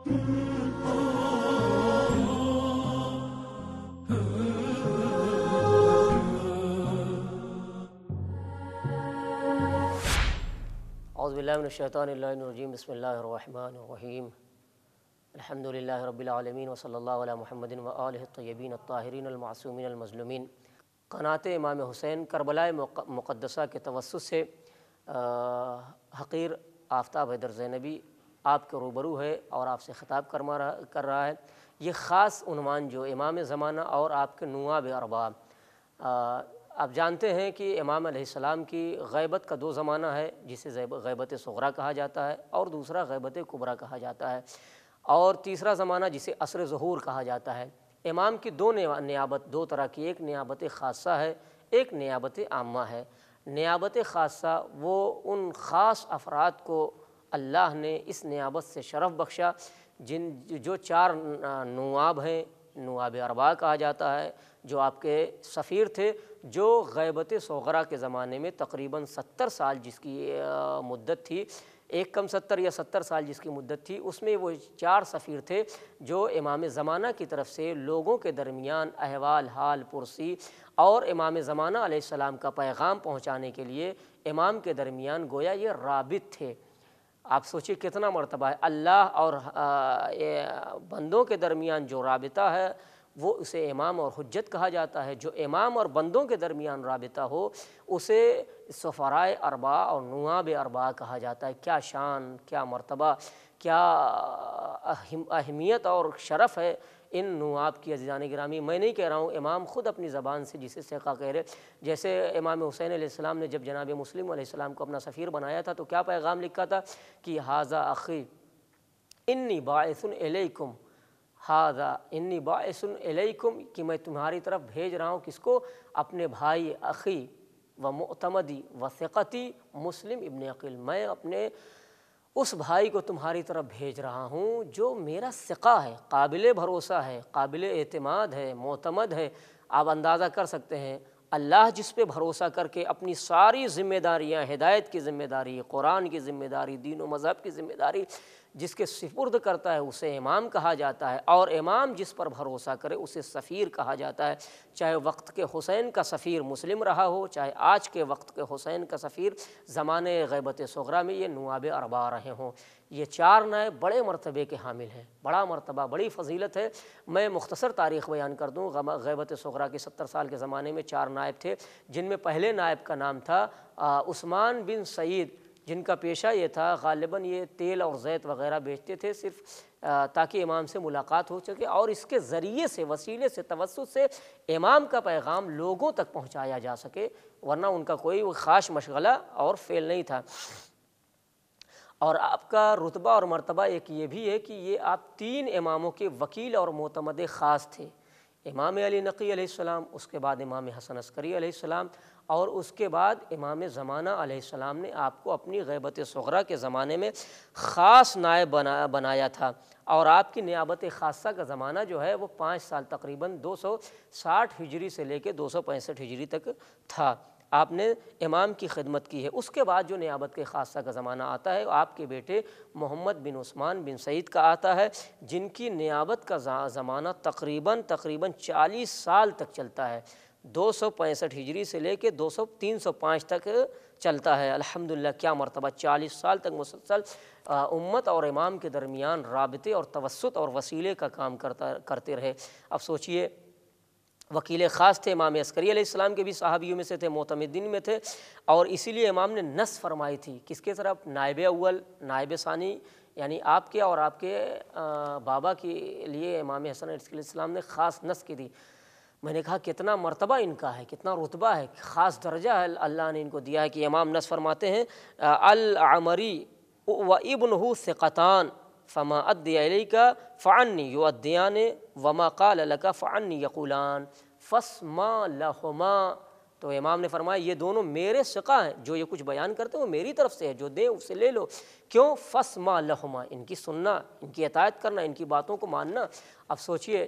اعوذ باللہ من الشیطان الرجیم، بسم اللہ الرحمن الرحیم، الحمد للہ رب العالمین وصلی اللہ علی محمد وآلہ الطیبین الطاہرین المعصومین المظلومین۔ قناۃ امام حسین کربلاء مقدسہ کے توسط سے حقیر آفتاب حیدر زینبی آپ کے روبرو ہے اور آپ سے خطاب کر رہا ہے۔ یہ خاص عنوان جو امام زمانہ اور آپ کے نواب ارباب، آپ جانتے ہیں کہ امام علیہ السلام کی غیبت کا دو زمانہ ہے، جسے غیبت صغریٰ کہا جاتا ہے اور دوسرا غیبت کبریٰ کہا جاتا ہے، اور تیسرا زمانہ جسے عصر ظہور کہا جاتا ہے۔ امام کی دو نیابت، دو طرح کی، ایک نیابت خاصہ ہے، ایک نیابت عامہ ہے۔ نیابت خاصہ وہ ان خاص افراد کو اللہ نے اس نیابت سے شرف بخشا جو چار نواب ہیں، نواب اربا کہا جاتا ہے، جو آپ کے سفیر تھے، جو غیبت صغریٰ کے زمانے میں تقریباً 70 سال جس کی مدت تھی، ایک کم 70 یا 70 سال جس کی مدت تھی، اس میں وہ چار سفیر تھے جو امام زمانہ کی طرف سے لوگوں کے درمیان احوال حال پرسی اور امام زمانہ علیہ السلام کا پیغام پہنچانے کے لیے امام کے درمیان گویا یہ رابط تھے۔ آپ سوچیں کتنا مرتبہ ہے، اللہ اور بندوں کے درمیان جو رابطہ ہے وہ اسے امام اور حجت کہا جاتا ہے۔ جو امام اور بندوں کے درمیان رابطہ ہو اسے سفرائے اربا اور نواب اربا کہا جاتا ہے۔ کیا شان، کیا مرتبہ، کیا اہمیت اور شرف ہے ان نواب کی عزیزان گرامی۔ میں نہیں کہہ رہا ہوں، امام خود اپنی زبان سے جسے ثقہ کہہ رہے، جیسے امام حسین علیہ السلام نے جب جناب مسلم علیہ السلام کو اپنا سفیر بنایا تھا تو کیا پیغام لکھا تھا کہ ھذا اخی انی باعث الیکم، ھذا انی باعث الیکم، کہ میں تمہاری طرف بھیج رہا ہوں کس کو؟ اپنے بھائی اخی و معتمدی و ثقتی مسلم ابن عقیل، میں اپنے اس بھائی کو تمہاری طرف بھیج رہا ہوں جو میرا ثقہ ہے، قابل بھروسہ ہے، قابل اعتماد ہے، معتمد ہے۔ آپ اندازہ کر سکتے ہیں اللہ جس پہ بھروسہ کر کے اپنی ساری ذمہ داریاں، ہدایت کی ذمہ داری، قرآن کی ذمہ داری، دین و مذہب کی ذمہ داری جس کے سپرد کرتا ہے اسے امام کہا جاتا ہے، اور امام جس پر بھروسہ کرے اسے سفیر کہا جاتا ہے۔ چاہے وقت کے حسین کا سفیر مسلم رہا ہو، چاہے آج کے وقت کے حسین کا سفیر زمانے غیبت صغریٰ میں یہ نواب اربا رہے ہوں۔ یہ چار نائب بڑے مرتبے کے حامل ہیں، بڑا مرتبہ، بڑی فضیلت ہے۔ میں مختصر تاریخ بیان کر دوں۔ غیبت صغریٰ کے 70 سال کے زمانے میں چار نائب تھے، جن میں پہلے نائب کا نام تھا عثمان بن سعید، جن کا پیشہ یہ تھا غالباً یہ تیل اور زیت وغیرہ بیچتے تھے صرف تاکہ امام سے ملاقات ہو سکے اور اس کے ذریعے سے، وسیلے سے، توسط سے امام کا پیغام لوگوں تک پہنچایا جا سکے، ورنہ ان کا کوئی خاص مشغلہ اور فعل نہیں تھا۔ اور آپ کا رتبہ اور مرتبہ ایک یہ بھی ہے کہ یہ آپ تین اماموں کے وکیل اور معتمد خاص تھے، امام علی نقی علیہ السلام، اس کے بعد امام حسن عسکری علیہ السلام، اور اس کے بعد امام زمانہ علیہ السلام نے آپ کو اپنی غیبت صغریٰ کے زمانے میں خاص نائب بنایا تھا۔ اور آپ کی نیابت خاصہ کا زمانہ جو ہے وہ 5 سال تقریباً 260 ہجری سے لے کے 265 ہجری تک تھا۔ آپ نے امام کی خدمت کی ہے۔ اس کے بعد جو نیابت کے خاصہ کا زمانہ آتا ہے آپ کے بیٹے محمد بن عثمان بن سعید کا آتا ہے، جن کی نیابت کا زمانہ تقریباً 40 سال تک چلتا ہے، 265 ہجری سے لے کے 305 تک چلتا ہے۔ الحمدللہ، کیا مرتبہ، 40 سال تک مسلسل امت اور امام کے درمیان رابطے اور توسط اور وسیلے کا کام کرتے رہے۔ اب سوچئے، وکیل خاص تھے، امام عسکری علیہ السلام کے بھی صحابیوں میں سے تھے، معتمدین میں تھے، اور اسی لیے امام نے نص فرمائی تھی کس کے طرف؟ نائب اول، نائب ثانی، یعنی آپ کے اور آپ کے بابا کے لیے امام حسن علیہ السلام نے خاص نص کی تھی۔ میں نے کہا کتنا مرتبہ ان کا ہے، کتنا رتبہ ہے، خاص درجہ ہے اللہ نے ان کو دیا ہے کہ امام نص فرماتے ہیں العمری و ابنہ ثقتان فما ادی الیک فعنی یؤدیان وما قال لک فعنی یقولان فاسمع لہما۔ تو امام نے فرمایا یہ دونوں میرے ثقہ ہیں، جو یہ کچھ بیان کرتے ہیں وہ میری طرف سے ہے، جو دیں اس سے لے لو۔ کیوں؟ فاسمع لہما، ان کی سننا، ان کی اطاعت کرنا، ان کی باتوں کو ماننا۔ اب سوچئے،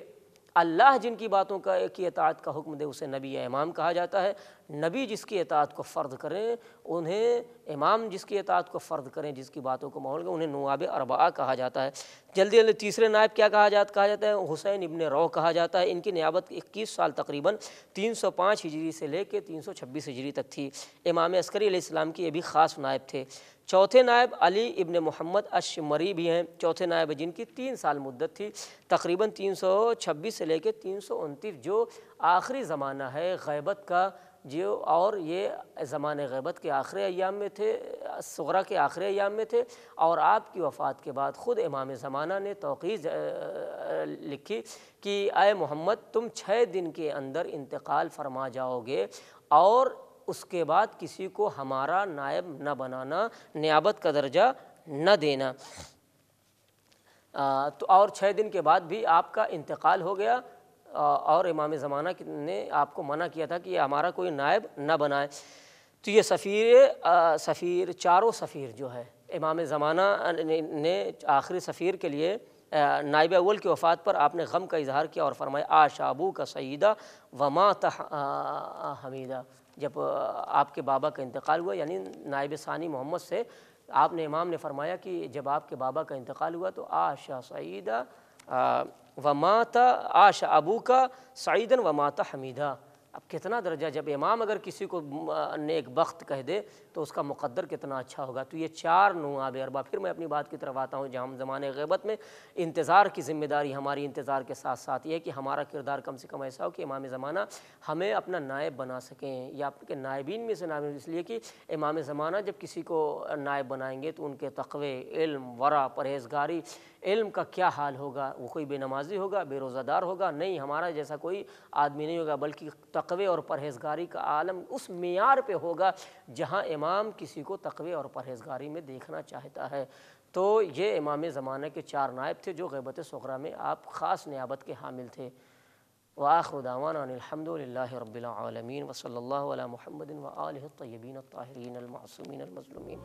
اللہ جن کی باتوں کی اطاعت کا حکم دے اسے نبی یا امام کہا جاتا ہے، نبی جس کی اطاعت کو فرض کریں انہیں امام جس کی اطاعت کو فرض کریں، جس کی باتوں کو ماحول کریں، انہیں نواب اربعہ کہا جاتا ہے۔ جلدی جلدی تیسرے نائب کیا کہا جاتا ہے؟ حسین ابن رو کہا جاتا ہے۔ ان کی نیابت 21 سال تقریباً 305 ہجری سے لے کے 326 ہجری تک تھی۔ امام عسکری علیہ السلام کی یہ بھی خاص نائب تھے۔ چوتھے نائب علی ابن محمد الشمری بھی ہیں، چوتھے نائب جن کی 3 سال مدت تھی، تقریباً 326 سے لے کے 329، جو آخری زمانہ ہے غیبت کا، جو اور یہ زمانہ غیبت کے آخری ایام میں تھے، صغرا کے آخری ایام میں تھے، اور آپ کی وفات کے بعد خود امام زمانہ نے توقیع لکھی کہ اے محمد تم 6 دن کے اندر انتقال فرما جاؤ گے، اور اس کے بعد کسی کو ہمارا نائب نہ بنانا، نیابت کا درجہ نہ دینا۔ تو اور 6 دن کے بعد بھی آپ کا انتقال ہو گیا، اور امام زمانہ نے آپ کو منع کیا تھا کہ یہ ہمارا کوئی نائب نہ بنائے۔ تو یہ سفیر چاروں سفیر جو ہے، امام زمانہ نے آخری سفیر کے لیے نائب اول کی وفات پر آپ نے غم کا اظہار کیا اور فرمایا عاش ابوک سیدہ ومات حمیدہ۔ جب آپ کے بابا کا انتقال ہوا، یعنی نائب ثانی محمد سے آپ نے، امام نے فرمایا کہ جب آپ کے بابا کا انتقال ہوا تو عاش سعیدہ ومات، عاش ابوک سعیدا ومات حمیدہ۔ اب کتنا درجہ، جب امام اگر کسی کو نیک بخت کہہ دے تو اس کا مقدر کتنا اچھا ہوگا۔ تو یہ 4 نواب اربعہ۔ پھر میں اپنی بات کی طرف آتا ہوں، جہاں ہم زمانے غیبت میں انتظار کی ذمہ داری، ہماری انتظار کے ساتھ ساتھ یہ ہے کہ ہمارا کردار کم سے کم ایسا ہو کہ امام زمانہ ہمیں اپنا نائب بنا سکیں، یا آپ کے نائبین میں سے نائب، اس لیے کہ امام زمانہ جب کسی کو نائب بنائیں گے تو ان کے تقوی، علم، ورع، پرہیزگاری، علم کا کیا حال ہوگا؟ وہ کوئی بے نمازی ہوگا، بے روزہ دار ہوگا؟ نہیں، ہمارا جیسا کوئی آدمی نہیں ہوگا، بلکہ تقوی اور پرہیزگاری کا عالم اس معیار پہ ہوگا جہاں امام کسی کو تقوی اور پرہیزگاری میں دیکھنا چاہتا ہے۔ تو یہ امام زمانہ کے 4 نائب تھے جو غیبت صغریٰ میں آپ خاص نیابت کے حامل تھے۔ وآخر دعوانا ان الحمد للہ رب العالمین، وصلی اللہ علی محمد وآلہ الطیبین الطاہرین المعصومین المظلومین۔